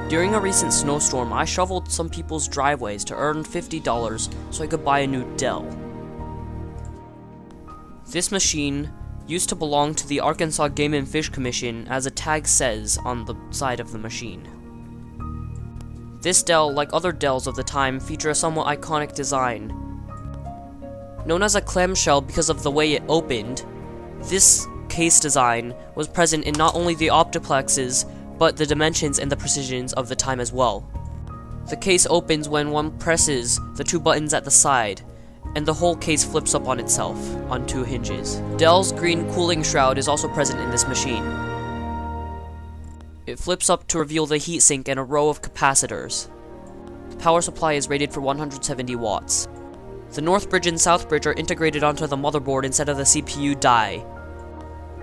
During a recent snowstorm, I shoveled some people's driveways to earn $50 so I could buy a new Dell. This machine used to belong to the Arkansas Game and Fish Commission, as a tag says on the side of the machine. This Dell, like other Dells of the time, feature a somewhat iconic design. Known as a clamshell because of the way it opened, this case design was present in not only the OptiPlexes, but the dimensions and the precisions of the time as well. The case opens when one presses the two buttons at the side, and the whole case flips up on itself on two hinges. Dell's green cooling shroud is also present in this machine. It flips up to reveal the heatsink and a row of capacitors. The power supply is rated for 170 watts. The North Bridge and South Bridge are integrated onto the motherboard instead of the CPU die.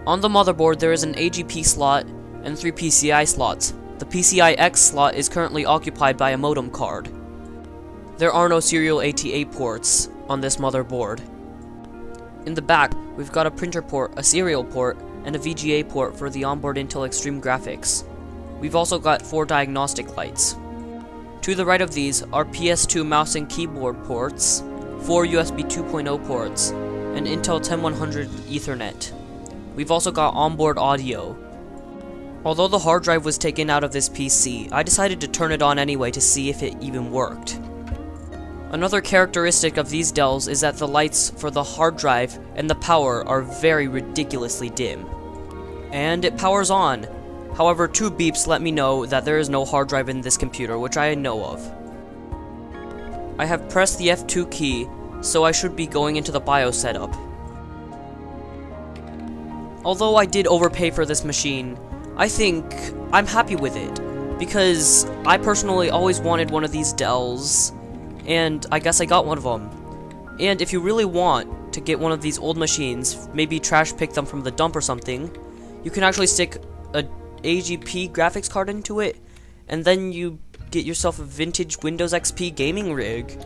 On the motherboard there is an AGP slot and 3 PCI slots. The PCI-X slot is currently occupied by a modem card. There are no serial ATA ports on this motherboard. In the back, we've got a printer port, a serial port, and a VGA port for the onboard Intel Extreme graphics. We've also got 4 diagnostic lights. To the right of these are PS2 mouse and keyboard ports, 4 USB 2.0 ports, and Intel 10100 Ethernet. We've also got onboard audio. Although the hard drive was taken out of this PC, I decided to turn it on anyway to see if it even worked. Another characteristic of these Dells is that the lights for the hard drive and the power are very ridiculously dim. And it powers on. However, 2 beeps let me know that there is no hard drive in this computer, which I know of. I have pressed the F2 key, so I should be going into the BIOS setup. Although I did overpay for this machine, I think I'm happy with it, because I personally always wanted one of these Dells, and I guess I got one of them. And if you really want to get one of these old machines, maybe trash pick them from the dump or something, you can actually stick a AGP graphics card into it, and then you get yourself a vintage Windows XP gaming rig.